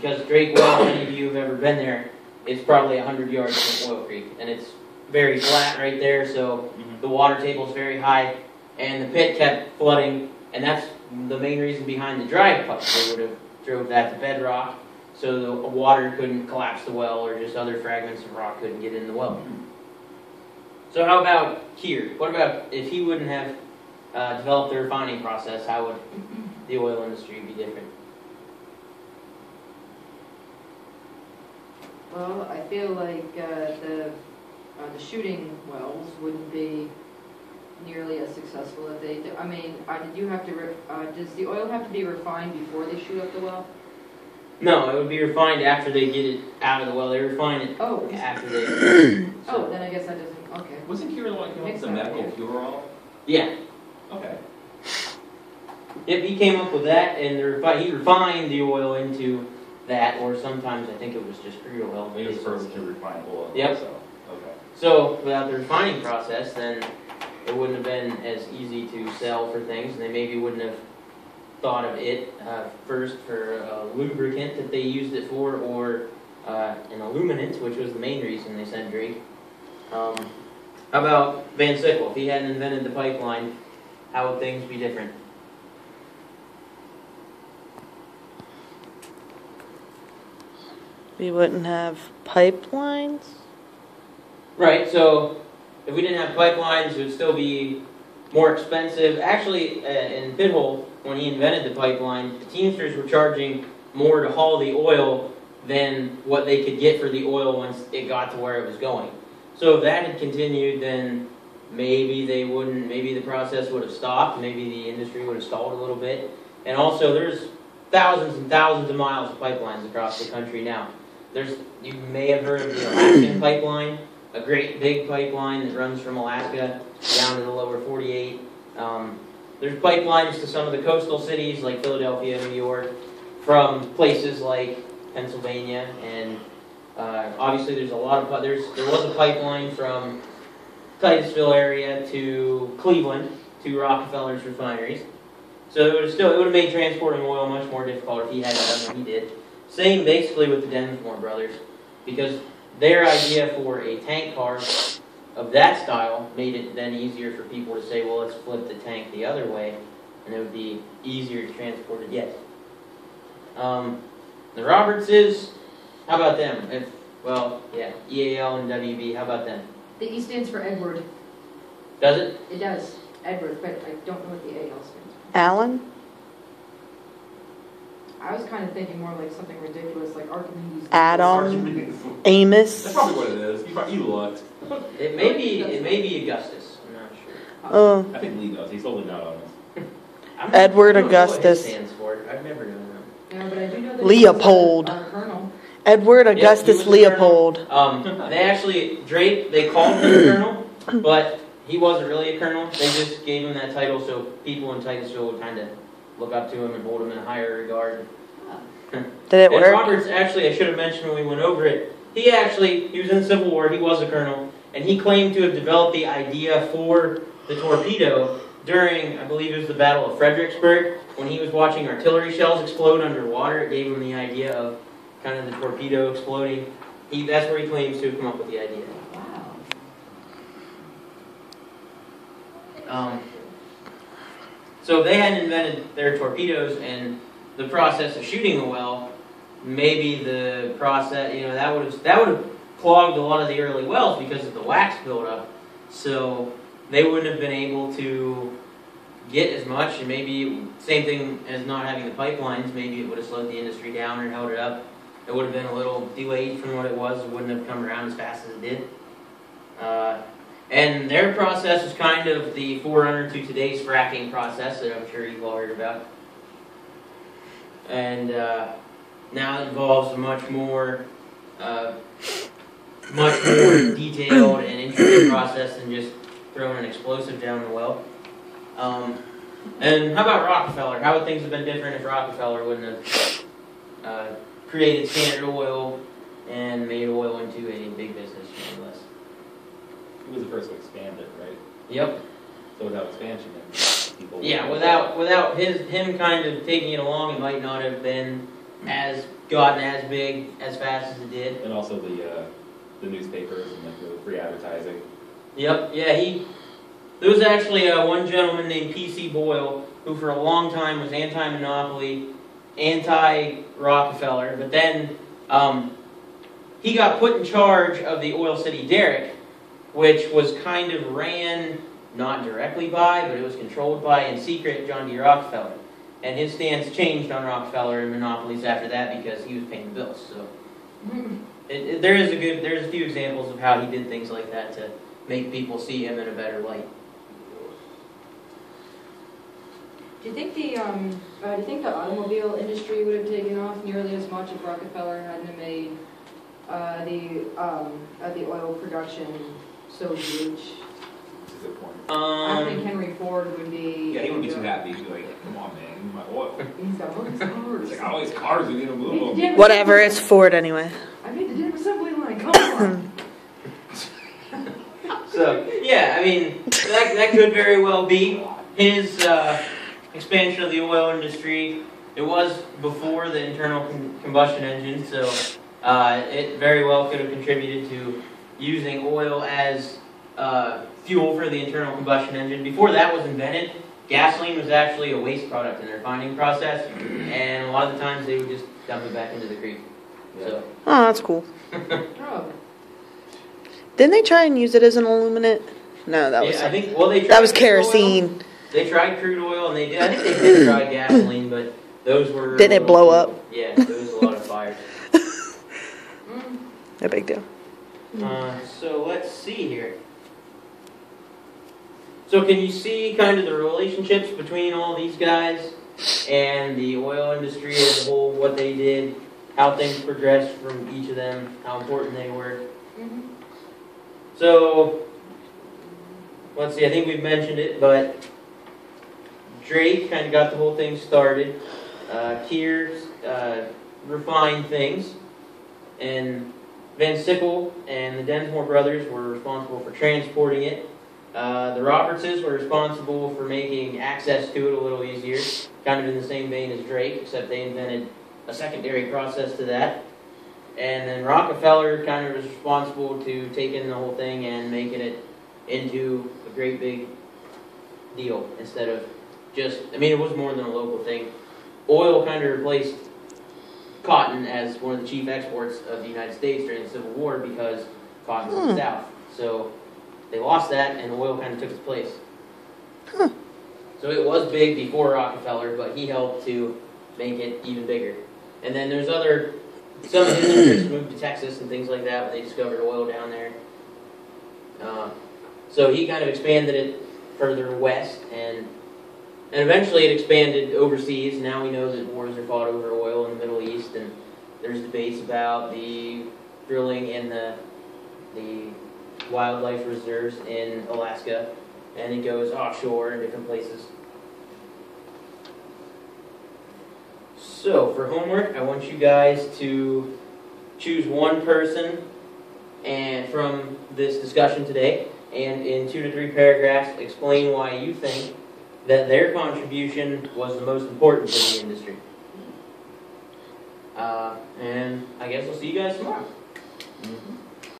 because Drake Well, if any of you have ever been there, it's probably 100 yards from Oil Creek, and it's very flat right there, so the water table is very high, and the pit kept flooding, and that's the main reason behind the drive pipe. They would have drove that to bedrock, so the water couldn't collapse the well, or just other fragments of rock couldn't get in the well. So how about Kier? What about if he wouldn't have developed the refining process, how would the oil industry be different? Well, I feel like the shooting wells wouldn't be nearly as successful if they do. I mean, does the oil have to be refined before they shoot up the well? No, it would be refined after they get it out of the well. They refine it after they... Oh, then I guess that doesn't... Okay. Wasn't Kier the one who came up with the medical fuel oil? Yeah. Okay. Yep, he came up with that, and he refined the oil into that, or sometimes I think it was just crude oil. He was the first to refine oil. Yep. So, okay. So, without the refining process, then it wouldn't have been as easy to sell for things, and they maybe wouldn't have thought of it first for a lubricant that they used it for, or an illuminant, which was the main reason they sent Drake. How about Van Sickle? If he hadn't invented the pipeline, how would things be different? We wouldn't have pipelines? Right, so if we didn't have pipelines, it would still be more expensive. Actually, in Pithole, when he invented the pipeline, the Teamsters were charging more to haul the oil than what they could get for the oil once it got to where it was going. So if that had continued, then maybe the process would have stopped, maybe the industry would have stalled a little bit. And also, there's thousands and thousands of miles of pipelines across the country now. You may have heard of the Alaskan pipeline, a great big pipeline that runs from Alaska down to the lower 48. There's pipelines to some of the coastal cities like Philadelphia, New York, from places like Pennsylvania, and obviously there's a lot of there was a pipeline from Titusville area to Cleveland to Rockefeller's refineries. So it would have made transporting oil much more difficult if he hadn't done what he did. Same basically with the Densmore brothers, because their idea for a tank car of that style made it then easier for people to say, well, let's flip the tank the other way, and it would be easier to transport it. Yes. The Robertses, how about them? EAL and WB, how about them? The E stands for Edward. Does it? It does, Edward, but I don't know what the AL stands for. Alan? I was kind of thinking more like something ridiculous, like Archimedes. Adam? Amos? That's probably what it is. You looked. It may be Augustus. I'm not sure. Oh. I think Lee knows. He's totally not on this. Edward I don't know Augustus. what his stands for. I've never known that. Yeah, but I do know that Leopold. Colonel. Edward Augustus Leopold. They called him a colonel, but he wasn't really a colonel. They just gave him that title so people in Titusville would kind of look up to him and hold him in a higher regard. Did it work? Roberts, actually, I should have mentioned when we went over it, he was in the Civil War, he was a colonel, and he claimed to have developed the idea for the torpedo during, I believe it was the Battle of Fredericksburg, when he was watching artillery shells explode underwater. It gave him the idea of kind of the torpedo exploding. That's where he claims to have come up with the idea. Wow. So if they hadn't invented their torpedoes and the process of shooting the well, maybe the process, that would have clogged a lot of the early wells because of the wax buildup. So they wouldn't have been able to get as much, and maybe same thing as not having the pipelines. Maybe it would have slowed the industry down or held it up. It would have been a little delayed from what it was. It wouldn't have come around as fast as it did. And their process was kind of the forerunner to today's fracking process that I'm sure you've all heard about. And now it involves a much more detailed and intricate process than just throwing an explosive down the well. And how about Rockefeller? How would things have been different if Rockefeller wouldn't have created Standard Oil and made oil into a big business, nonetheless? He was the first to expand it, right? Yep. So without expansion, then people... Yeah, without him kind of taking it along, it might not have been as gotten as big as fast as it did. And also the newspapers and like the free advertising. Yep, yeah, there was actually one gentleman named P.C. Boyle who for a long time was anti-monopoly, anti-Rockefeller, but then he got put in charge of the Oil City Derrick, which was kind of ran not directly by, but it was controlled by, in secret, John D. Rockefeller. And his stance changed on Rockefeller and monopolies after that because he was paying the bills. So there's a few examples of how he did things like that to make people see him in a better light. Do you think the automobile industry would have taken off nearly as much if Rockefeller hadn't made the oil production so huge? That's a good point. I think Henry Ford would be. Yeah, he wouldn't be too happy. He'd be like, come on, man, give me my oil. He's got all these cars. It's like, all these cars, we need to move them. Whatever, it's Ford anyway. I made the damn assembly line. Come on. So, yeah, I mean, that could very well be his expansion of the oil industry. It was before the internal combustion engine, so it very well could have contributed to using oil as fuel for the internal combustion engine. Before that was invented, gasoline was actually a waste product in their refining process, and a lot of the times they would just dump it back into the creek. So. Oh, that's cool. Oh. Didn't they try and use it as an illuminant? No, that was I think, well, they tried that was crude oil. kerosene. They tried crude oil, and I think they did try gasoline, but those were... Didn't it blow up? Yeah, there was a lot of fires. No big deal. So let's see here. So can you see kind of the relationships between all these guys and the oil industry as a whole, what they did, how things progressed from each of them, how important they were? Mm-hmm. So, let's see, I think we've mentioned it, but Drake kind of got the whole thing started. Kears refined things, and Van Sickle and the Densmore brothers were responsible for transporting it. The Robertses were responsible for making access to it a little easier, kind of in the same vein as Drake, except they invented a secondary process to that. And then Rockefeller kind of was responsible to taking the whole thing and making it into a great big deal instead of just, I mean, it was more than a local thing. Oil kind of replaced cotton as one of the chief exports of the United States during the Civil War because cotton was in the South. So they lost that and oil kind of took its place. So it was big before Rockefeller, but he helped to make it even bigger. And then there's some of his interests moved to Texas and things like that when they discovered oil down there. So he kind of expanded it further west, and eventually it expanded overseas. Now we know that wars are fought over oil in the Middle East, and there's debates about the drilling in the wildlife reserves in Alaska, and it goes offshore in different places. So, for homework, I want you guys to choose one person and from this discussion today, and in 2 to 3 paragraphs, explain why you think that their contribution was the most important to the industry. And I guess I'll see you guys tomorrow. Mm-hmm.